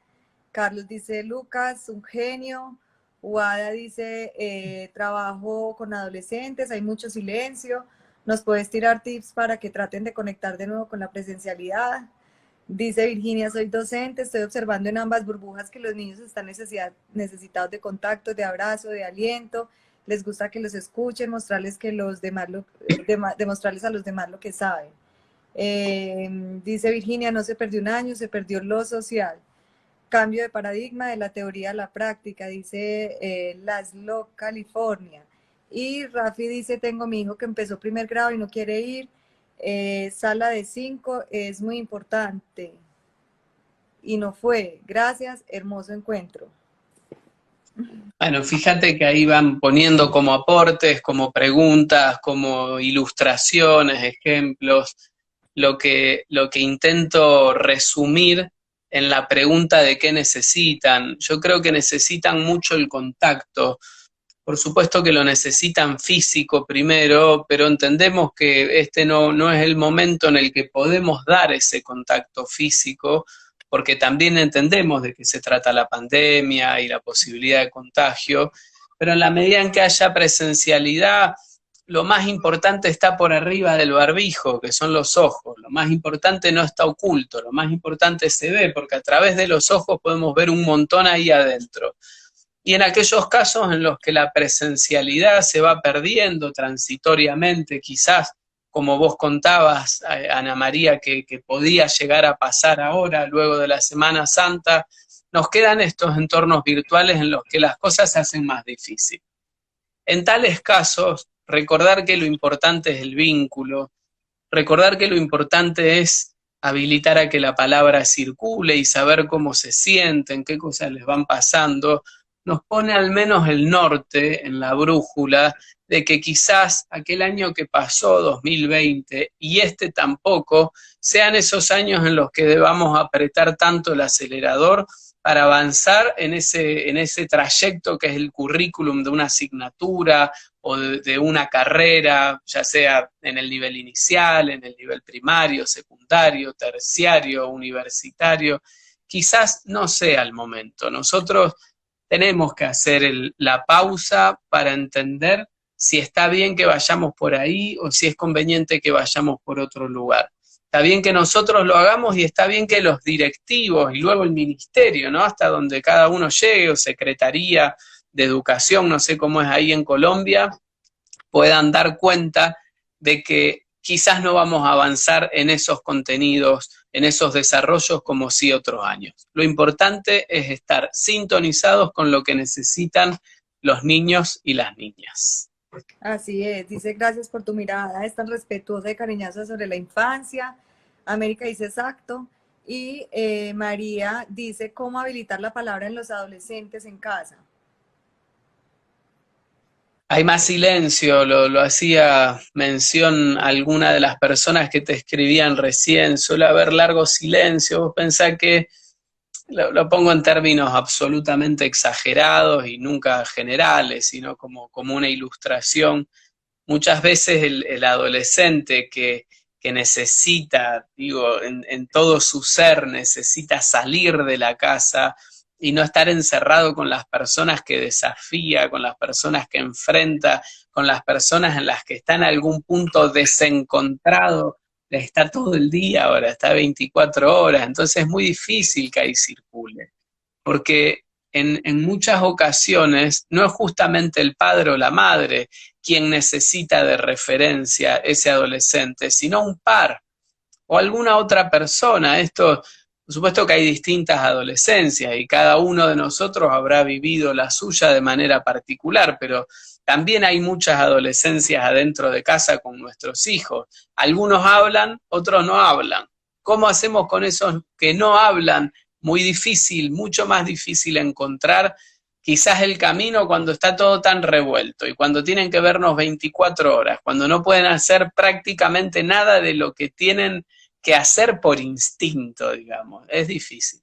Carlos dice, Lucas, un genio. Wada dice, trabajo con adolescentes, hay mucho silencio. ¿Nos puedes tirar tips para que traten de conectar de nuevo con la presencialidad? Dice Virginia, soy docente, estoy observando en ambas burbujas que los niños están necesitados de contacto, de abrazo, de aliento. Les gusta que los escuchen, mostrarles que los demás demostrarles a los demás lo que saben. Dice Virginia, no se perdió un año, se perdió lo social. Cambio de paradigma de la teoría a la práctica, dice Laszlo, California. Y Rafi dice, tengo mi hijo que empezó primer grado y no quiere ir. Sala de 5 es muy importante. Y no fue. Gracias, hermoso encuentro. Bueno, fíjate que ahí van poniendo como aportes, como preguntas, como ilustraciones, ejemplos, lo que intento resumir en la pregunta de qué necesitan. Yo creo que necesitan mucho el contacto. Por supuesto que lo necesitan físico primero, pero entendemos que este no es el momento en el que podemos dar ese contacto físico, porque también entendemos de qué se trata la pandemia y la posibilidad de contagio, pero en la medida en que haya presencialidad, lo más importante está por arriba del barbijo, que son los ojos. Lo más importante no está oculto, lo más importante se ve, porque a través de los ojos podemos ver un montón ahí adentro. Y en aquellos casos en los que la presencialidad se va perdiendo transitoriamente, quizás, como vos contabas, Ana María, que podía llegar a pasar ahora, luego de la Semana Santa, nos quedan estos entornos virtuales en los que las cosas se hacen más difíciles. En tales casos, recordar que lo importante es el vínculo, recordar que lo importante es habilitar a que la palabra circule y saber cómo se sienten, qué cosas les van pasando, nos pone al menos el norte en la brújula de que quizás aquel año que pasó, 2020, y este tampoco, sean esos años en los que debamos apretar tanto el acelerador para avanzar en ese trayecto que es el currículum de una asignatura o de una carrera, ya sea en el nivel inicial, en el nivel primario, secundario, terciario, universitario. Quizás no sea el momento. Nosotros tenemos que hacer la pausa para entender si está bien que vayamos por ahí o si es conveniente que vayamos por otro lugar. Está bien que nosotros lo hagamos y está bien que los directivos y luego el ministerio, ¿no? Hasta donde cada uno llegue, o Secretaría de Educación, no sé cómo es ahí en Colombia, puedan dar cuenta de que quizás no vamos a avanzar en esos contenidos, en esos desarrollos como sí otros años. Lo importante es estar sintonizados con lo que necesitan los niños y las niñas. Así es, dice gracias por tu mirada, es tan respetuosa y cariñosa sobre la infancia. América dice exacto. Y María dice cómo habilitar la palabra en los adolescentes en casa. Hay más silencio, lo hacía mención alguna de las personas que te escribían recién, suele haber largo silencio, vos pensás que, lo pongo en términos absolutamente exagerados y nunca generales, sino como una ilustración. Muchas veces el adolescente que necesita, digo, en todo su ser, necesita salir de la casa y no estar encerrado con las personas que desafía, con las personas que enfrenta, con las personas en las que está en algún punto desencontrado, está todo el día ahora, está 24 horas, entonces es muy difícil que ahí circule porque en muchas ocasiones no es justamente el padre o la madre quien necesita de referencia ese adolescente, sino un par o alguna otra persona. Esto, por supuesto que hay distintas adolescencias y cada uno de nosotros habrá vivido la suya de manera particular, pero también hay muchas adolescencias adentro de casa con nuestros hijos. Algunos hablan, otros no hablan. ¿Cómo hacemos con esos que no hablan? Muy difícil, mucho más difícil encontrar quizás el camino cuando está todo tan revuelto y cuando tienen que vernos 24 horas, cuando no pueden hacer prácticamente nada de lo que tienen que hacer por instinto, digamos. Es difícil.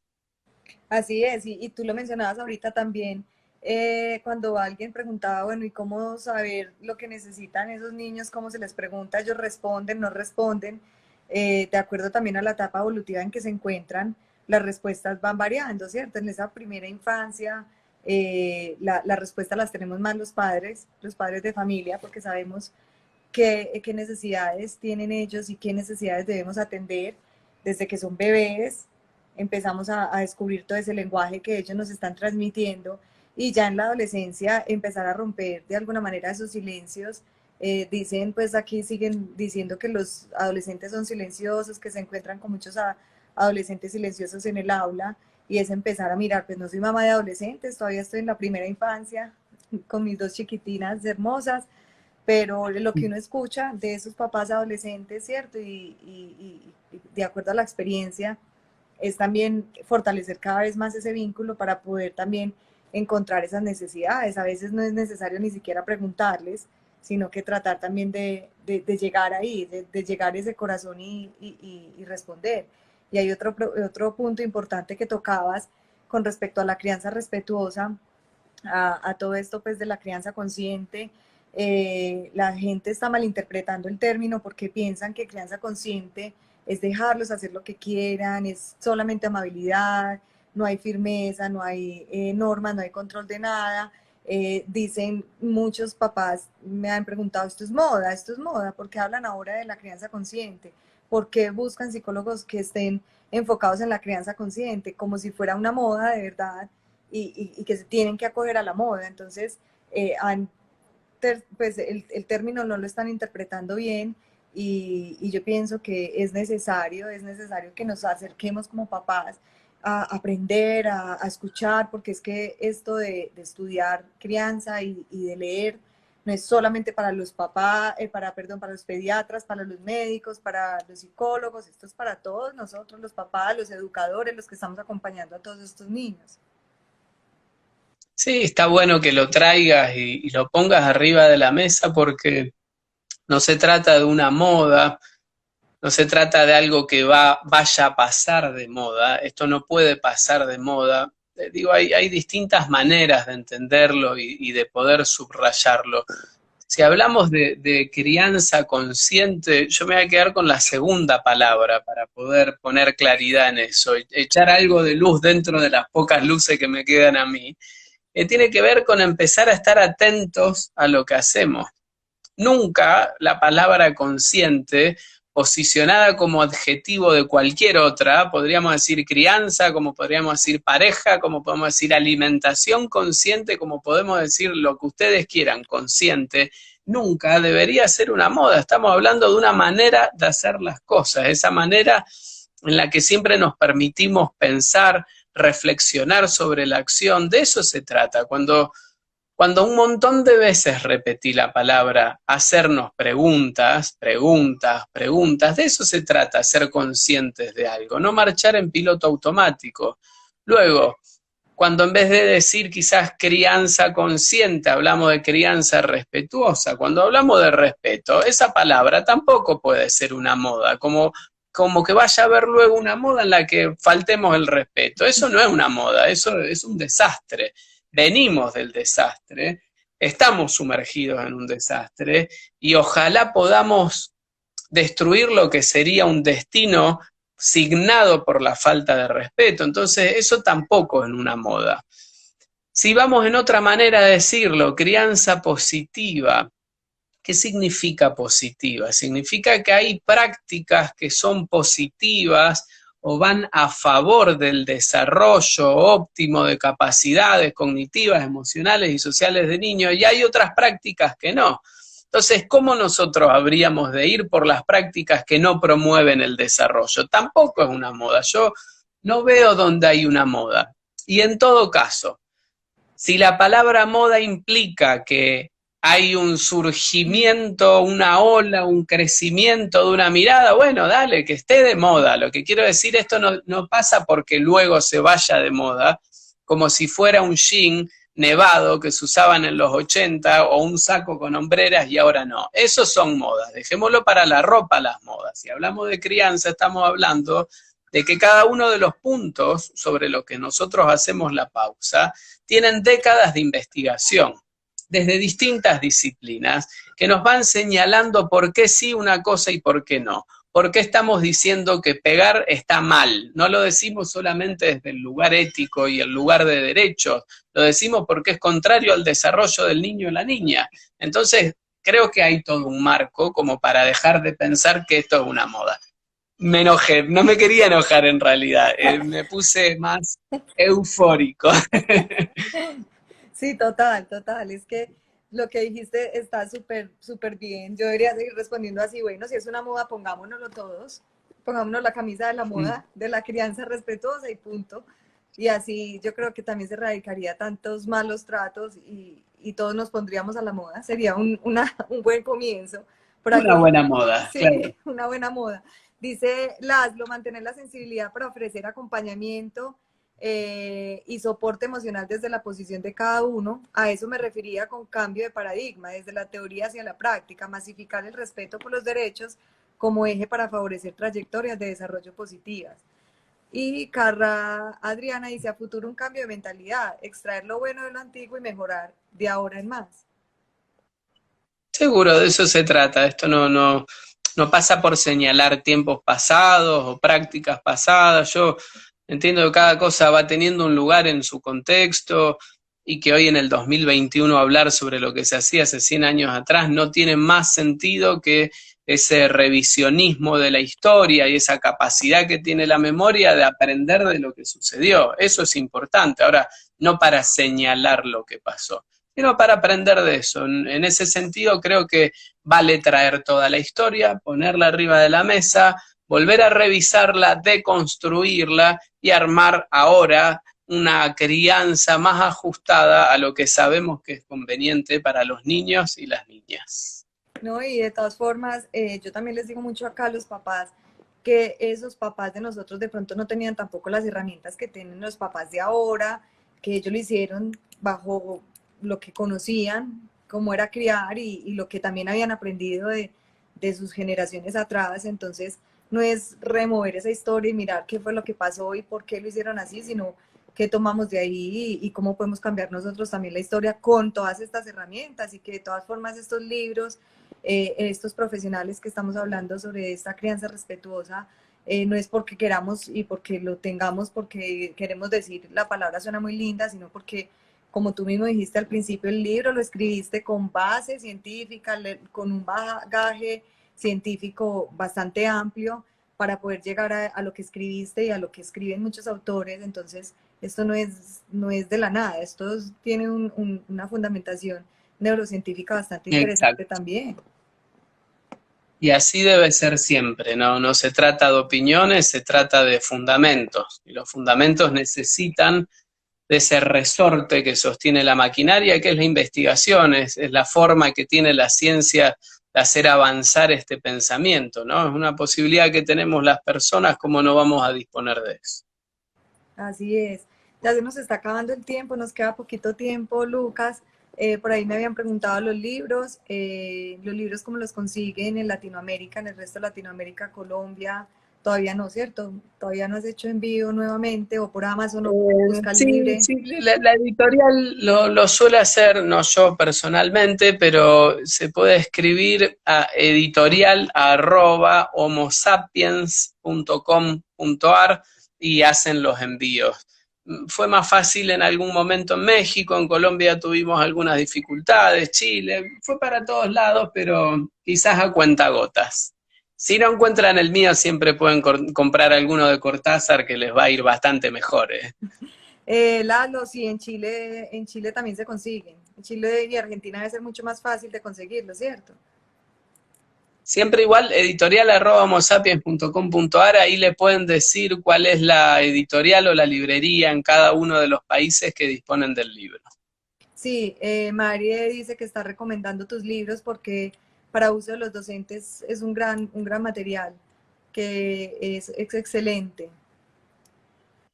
Así es, y tú lo mencionabas ahorita también, cuando alguien preguntaba, bueno, ¿y cómo saber lo que necesitan esos niños? ¿Cómo se les pregunta? Ellos responden, no responden. De acuerdo también a la etapa evolutiva en que se encuentran, las respuestas van variando, ¿cierto? En esa primera infancia, la respuesta las tenemos más los padres de familia, porque sabemos qué necesidades tienen ellos y qué necesidades debemos atender desde que son bebés. Empezamos a descubrir todo ese lenguaje que ellos nos están transmitiendo y ya en la adolescencia empezar a romper de alguna manera esos silencios. Dicen, pues aquí siguen diciendo que los adolescentes son silenciosos, que se encuentran con muchos adolescentes silenciosos en el aula y es empezar a mirar, pues no soy mamá de adolescentes, todavía estoy en la primera infancia con mis dos chiquitinas hermosas, pero lo que uno escucha de esos papás adolescentes, ¿cierto? Y de acuerdo a la experiencia, es también fortalecer cada vez más ese vínculo para poder también encontrar esas necesidades. A veces no es necesario ni siquiera preguntarles, sino que tratar también de llegar ahí, de llegar a ese corazón y responder. Y hay otro punto importante que tocabas con respecto a la crianza respetuosa, a todo esto pues de la crianza consciente. La gente está malinterpretando el término porque piensan que crianza consciente es dejarlos hacer lo que quieran, es solamente amabilidad, no hay firmeza, no hay normas, no hay control de nada. Dicen muchos papás, me han preguntado, esto es moda, ¿por qué hablan ahora de la crianza consciente? ¿Por qué buscan psicólogos que estén enfocados en la crianza consciente? Como si fuera una moda de verdad y que se tienen que acoger a la moda. Entonces, han pues el término no lo están interpretando bien y yo pienso que es necesario que nos acerquemos como papás a aprender, a escuchar, porque es que esto de estudiar crianza y de leer no es solamente para los papás, perdón, para los pediatras, para los médicos, para los psicólogos, esto es para todos nosotros, los papás, los educadores, los que estamos acompañando a todos estos niños. Sí, está bueno que lo traigas y lo pongas arriba de la mesa porque no se trata de una moda, no se trata de algo que vaya a pasar de moda, esto no puede pasar de moda. Digo, hay distintas maneras de entenderlo y de poder subrayarlo. Si hablamos de crianza consciente, yo me voy a quedar con la segunda palabra para poder poner claridad en eso, echar algo de luz dentro de las pocas luces que me quedan a mí, que tiene que ver con empezar a estar atentos a lo que hacemos. Nunca la palabra consciente, posicionada como adjetivo de cualquier otra, podríamos decir crianza, como podríamos decir pareja, como podemos decir alimentación consciente, como podemos decir lo que ustedes quieran, consciente, nunca debería ser una moda. Estamos hablando de una manera de hacer las cosas, esa manera en la que siempre nos permitimos pensar, reflexionar sobre la acción, de eso se trata. Cuando Cuando un montón de veces repetí la palabra hacernos preguntas, preguntas, preguntas, de eso se trata, ser conscientes de algo, no marchar en piloto automático. Luego, cuando en vez de decir quizás crianza consciente, hablamos de crianza respetuosa, cuando hablamos de respeto, esa palabra tampoco puede ser una moda, como que vaya a haber luego una moda en la que faltemos el respeto. Eso no es una moda, eso es un desastre. Venimos del desastre, estamos sumergidos en un desastre y ojalá podamos destruir lo que sería un destino signado por la falta de respeto. Entonces, eso tampoco es una moda. Si vamos en otra manera de decirlo, crianza positiva, ¿qué significa positiva? Significa que hay prácticas que son positivas o van a favor del desarrollo óptimo de capacidades cognitivas, emocionales y sociales de niños, y hay otras prácticas que no. Entonces, ¿cómo nosotros habríamos de ir por las prácticas que no promueven el desarrollo? Tampoco es una moda. Yo no veo dónde hay una moda. Y en todo caso, si la palabra moda implica que hay un surgimiento, una ola, un crecimiento de una mirada, bueno, dale, que esté de moda. Lo que quiero decir, esto no pasa porque luego se vaya de moda, como si fuera un jean nevado que se usaban en los 80 o un saco con hombreras y ahora no. Esos son modas. Dejémoslo para la ropa las modas. Si hablamos de crianza, estamos hablando de que cada uno de los puntos sobre los que nosotros hacemos la pausa tienen décadas de investigación desde distintas disciplinas que nos van señalando por qué sí una cosa y por qué no. ¿Por qué estamos diciendo que pegar está mal? No lo decimos solamente desde el lugar ético y el lugar de derechos, lo decimos porque es contrario al desarrollo del niño y la niña. Entonces, creo que hay todo un marco como para dejar de pensar que esto es una moda. Me enojé, no me quería enojar en realidad, me puse más eufórico. Sí, total, total. Es que lo que dijiste está súper, súper bien. Yo debería seguir respondiendo así, bueno, si es una moda, pongámonoslo todos. Pongámonos la camisa de la moda, de la crianza respetuosa y punto. Y así yo creo que también se erradicaría tantos malos tratos y todos nos pondríamos a la moda. Sería un buen comienzo. Por Una algo, buena moda, claro. sí, una buena moda. Dice Laszlo, mantener la sensibilidad para ofrecer acompañamiento y soporte emocional desde la posición de cada uno. A eso me refería con cambio de paradigma, desde la teoría hacia la práctica, masificar el respeto por los derechos como eje para favorecer trayectorias de desarrollo positivas. Y Carra Adriana dice, a futuro un cambio de mentalidad, extraer lo bueno de lo antiguo y mejorar de ahora en más. Seguro, de eso se trata. Esto no pasa por señalar tiempos pasados o prácticas pasadas. Yo entiendo que cada cosa va teniendo un lugar en su contexto y que hoy en el 2021 hablar sobre lo que se hacía hace 100 años atrás no tiene más sentido que ese revisionismo de la historia y esa capacidad que tiene la memoria de aprender de lo que sucedió. Eso es importante. Ahora, no para señalar lo que pasó, sino para aprender de eso. En ese sentido creo que vale traer toda la historia, ponerla arriba de la mesa, volver a revisarla, deconstruirla y armar ahora una crianza más ajustada a lo que sabemos que es conveniente para los niños y las niñas. No, y de todas formas, yo también les digo mucho acá a los papás que esos papás de nosotros de pronto no tenían tampoco las herramientas que tienen los papás de ahora, que ellos lo hicieron bajo lo que conocían, cómo era criar y lo que también habían aprendido de sus generaciones atrás. Entonces, no es remover esa historia y mirar qué fue lo que pasó y por qué lo hicieron así, sino qué tomamos de ahí y cómo podemos cambiar nosotros también la historia con todas estas herramientas y que de todas formas estos libros, estos profesionales que estamos hablando sobre esta crianza respetuosa, no es porque queramos y porque lo tengamos, porque queremos decir, la palabra suena muy linda, sino porque, como tú mismo dijiste al principio, el libro lo escribiste con base científica, con un bagaje científico bastante amplio para poder llegar a lo que escribiste y a lo que escriben muchos autores. Entonces, esto no es de la nada, esto tiene una fundamentación neurocientífica bastante interesante. Exacto. También. Y así debe ser siempre, ¿no? No se trata de opiniones, se trata de fundamentos. Y los fundamentos necesitan de ese resorte que sostiene la maquinaria, que es la investigación, es la forma que tiene la ciencia de hacer avanzar este pensamiento, ¿no? Es una posibilidad que tenemos las personas, ¿cómo no vamos a disponer de eso? Así es. Ya se nos está acabando el tiempo, nos queda poquito tiempo, Lucas. Por ahí me habían preguntado los libros cómo los consiguen en Latinoamérica, en el resto de Latinoamérica, Colombia, todavía no, ¿cierto? Todavía no has hecho envío nuevamente o por Amazon o por Busca Sí, Libre. sí, la editorial lo suele hacer, no yo personalmente, pero se puede escribir a editorial@homosapiens.com.ar y hacen los envíos. Fue más fácil en algún momento en México, en Colombia tuvimos algunas dificultades, Chile, fue para todos lados, pero quizás a cuentagotas. Si no encuentran el mío, siempre pueden comprar alguno de Cortázar que les va a ir bastante mejor. Lalo, sí, en Chile también se consiguen. En Chile y Argentina debe ser mucho más fácil de conseguirlo, ¿cierto? Siempre igual, editorial@homosapiens.com.ar, ahí le pueden decir cuál es la editorial o la librería en cada uno de los países que disponen del libro. Sí, Marie dice que está recomendando tus libros porque para uso de los docentes es un gran material, que es excelente.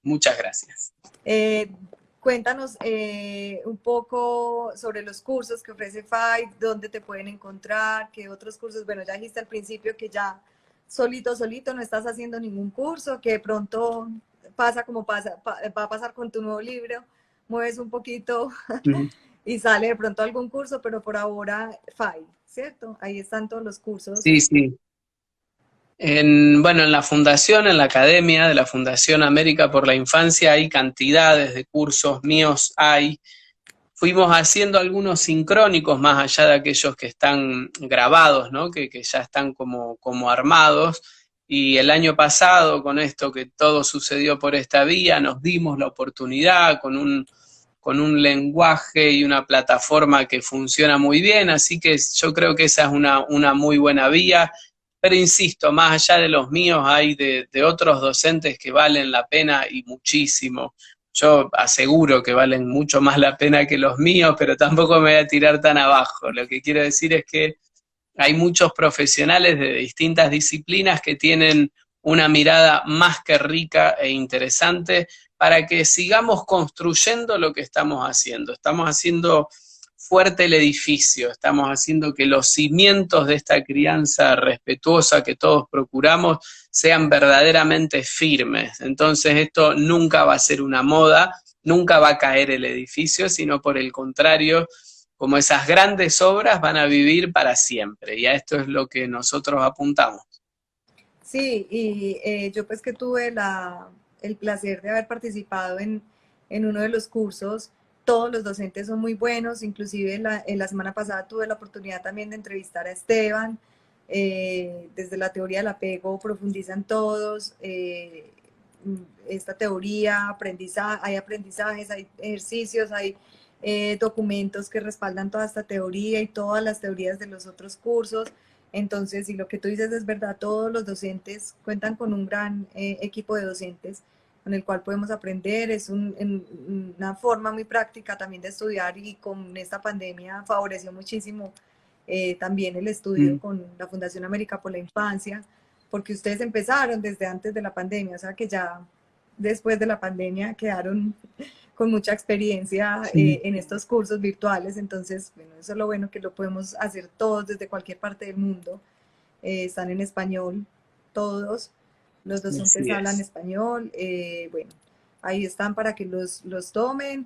Muchas gracias. Eh, Cuéntanos un poco sobre los cursos que ofrece FAI, dónde te pueden encontrar, qué otros cursos. Bueno, ya dijiste al principio que ya solito no estás haciendo ningún curso, que de pronto pasa como pasa, va a pasar con tu nuevo libro, mueves un poquito y sale de pronto algún curso, pero por ahora FAI, ¿cierto? Ahí están todos los cursos. Sí, sí. Bueno, en la fundación, en la academia de la Fundación América por la Infancia hay cantidades de cursos míos, fuimos haciendo algunos sincrónicos más allá de aquellos que están grabados, ¿no? Que ya están como armados. Y el año pasado, con esto que todo sucedió por esta vía, nos dimos la oportunidad con un lenguaje y una plataforma que funciona muy bien, así que yo creo que esa es una muy buena vía. Pero insisto, más allá de los míos, hay de otros docentes que valen la pena y muchísimo. Yo aseguro que valen mucho más la pena que los míos, pero tampoco me voy a tirar tan abajo. Lo que quiero decir es que hay muchos profesionales de distintas disciplinas que tienen una mirada más que rica e interesante para que sigamos construyendo lo que estamos haciendo. Estamos haciendo fuerte el edificio, estamos haciendo que los cimientos de esta crianza respetuosa que todos procuramos sean verdaderamente firmes. Entonces esto nunca va a ser una moda, nunca va a caer el edificio, sino por el contrario, como esas grandes obras van a vivir para siempre, y a esto es lo que nosotros apuntamos. Sí, y yo pues que tuve el placer de haber participado en uno de los cursos, todos los docentes son muy buenos, inclusive en la semana pasada tuve la oportunidad también de entrevistar a Esteban, desde la teoría del apego profundizan todos, esta teoría, hay aprendizajes, hay ejercicios, hay documentos que respaldan toda esta teoría y todas las teorías de los otros cursos. Entonces, si lo que tú dices es verdad, todos los docentes cuentan con un gran equipo de docentes con el cual podemos aprender. Es una forma muy práctica también de estudiar y con esta pandemia favoreció muchísimo también el estudio con la Fundación América por la Infancia, porque ustedes empezaron desde antes de la pandemia, o sea que ya después de la pandemia quedaron con mucha experiencia Sí. en estos cursos virtuales, entonces, bueno, eso es lo bueno que lo podemos hacer todos desde cualquier parte del mundo, están en español todos, los docentes Así hablan es. español, bueno, ahí están para que los tomen,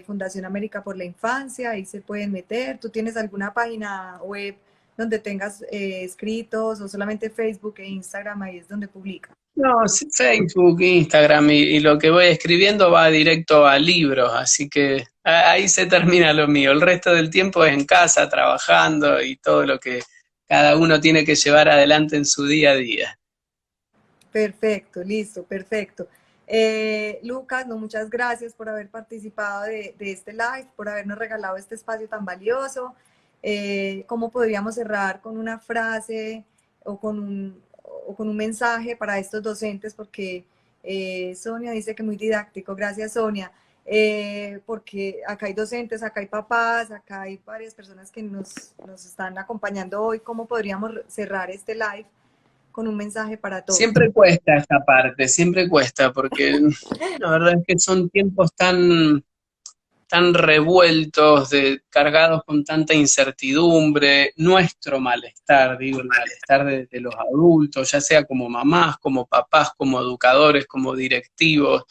Fundación América por la Infancia, ahí se pueden meter, ¿tú tienes alguna página web donde tengas escritos o solamente Facebook e Instagram, ahí es donde publica? No, sí, Facebook, Instagram y lo que voy escribiendo va directo a libros, así que ahí se termina lo mío. El resto del tiempo es en casa, trabajando y todo lo que cada uno tiene que llevar adelante en su día a día. Perfecto, listo, perfecto. Lucas, no, muchas gracias por haber participado de este live, por habernos regalado este espacio tan valioso. ¿Cómo podríamos cerrar con una frase o con un mensaje para estos docentes? Porque Sonia dice que muy didáctico. Gracias, Sonia. porque acá hay docentes, acá hay papás, acá hay varias personas que nos están acompañando hoy. ¿Cómo podríamos cerrar este live con un mensaje para todos? Siempre cuesta esta parte, siempre cuesta, porque la verdad es que son tiempos tan revueltos, cargados con tanta incertidumbre, nuestro malestar, digo, el malestar de los adultos, ya sea como mamás, como papás, como educadores, como directivos,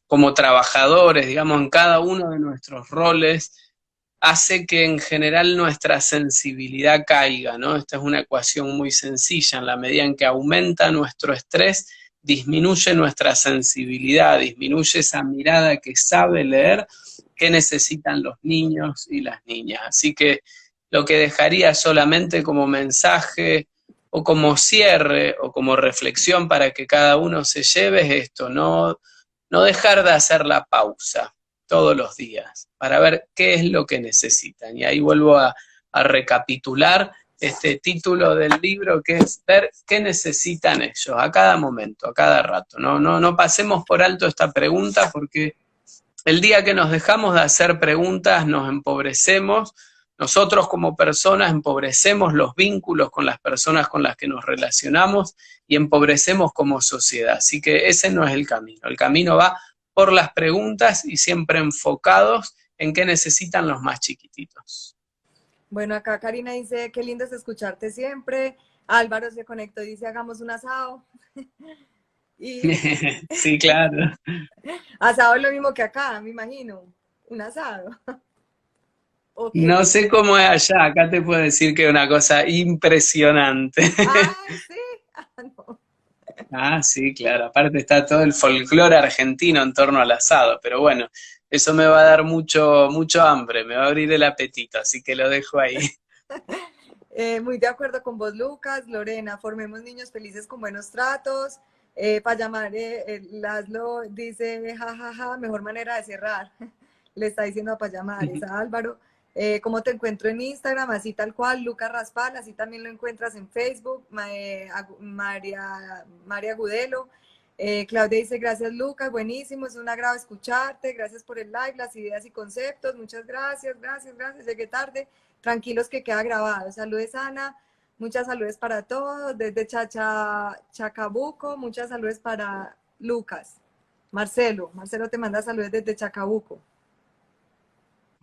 como trabajadores, digamos, en cada uno de nuestros roles, hace que en general nuestra sensibilidad caiga, ¿no? Esta es una ecuación muy sencilla, en la medida en que aumenta nuestro estrés, disminuye nuestra sensibilidad, disminuye esa mirada que sabe leer qué necesitan los niños y las niñas. Así que lo que dejaría solamente como mensaje o como cierre o como reflexión para que cada uno se lleve es esto, no dejar de hacer la pausa todos los días para ver qué es lo que necesitan. Y ahí vuelvo a recapitular este título del libro, que es ver qué necesitan ellos a cada momento, a cada rato. No pasemos por alto esta pregunta, porque el día que nos dejamos de hacer preguntas nos empobrecemos, nosotros como personas empobrecemos los vínculos con las personas con las que nos relacionamos y empobrecemos como sociedad. Así que ese no es el camino va por las preguntas y siempre enfocados en qué necesitan los más chiquititos. Bueno, acá Karina dice, qué lindo es escucharte siempre. Álvaro se conectó y dice, hagamos un asado. Y Sí, claro. asado es lo mismo que acá, me imagino. Un asado. ¿O qué? No sé cómo es allá, acá te puedo decir que es una cosa impresionante. Ah, sí. Ah, no. Ah, sí, claro. Aparte está todo el folclore argentino en torno al asado, pero bueno, eso me va a dar mucho hambre, me va a abrir el apetito, así que lo dejo ahí. Muy de acuerdo con vos, Lucas. Lorena, formemos niños felices con buenos tratos. Para llamar, Laszlo dice, jajaja, mejor manera de cerrar. Le está diciendo a Payamares, a Álvaro. ¿Cómo te encuentro en Instagram? Así tal cual, Lucas Raspal, así también lo encuentras en Facebook, María Gudelo. Claudia dice, gracias Lucas, buenísimo, es un agrado escucharte, gracias por el live, las ideas y conceptos, muchas gracias, llegué tarde, tranquilos que queda grabado. Saludes Ana, muchas saludes para todos, desde Chacabuco, muchas saludes para Lucas. Marcelo te manda saludos desde Chacabuco.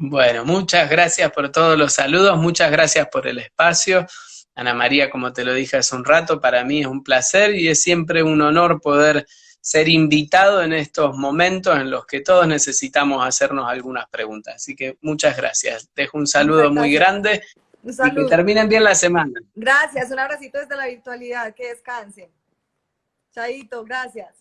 Bueno, muchas gracias por todos los saludos, muchas gracias por el espacio. Ana María, como te lo dije hace un rato, para mí es un placer y es siempre un honor poder ser invitado en estos momentos en los que todos necesitamos hacernos algunas preguntas. Así que muchas gracias. Dejo un saludo muy grande un saludo. Y que terminen bien la semana. Gracias, un abracito desde la virtualidad, que descansen. Chaito, gracias.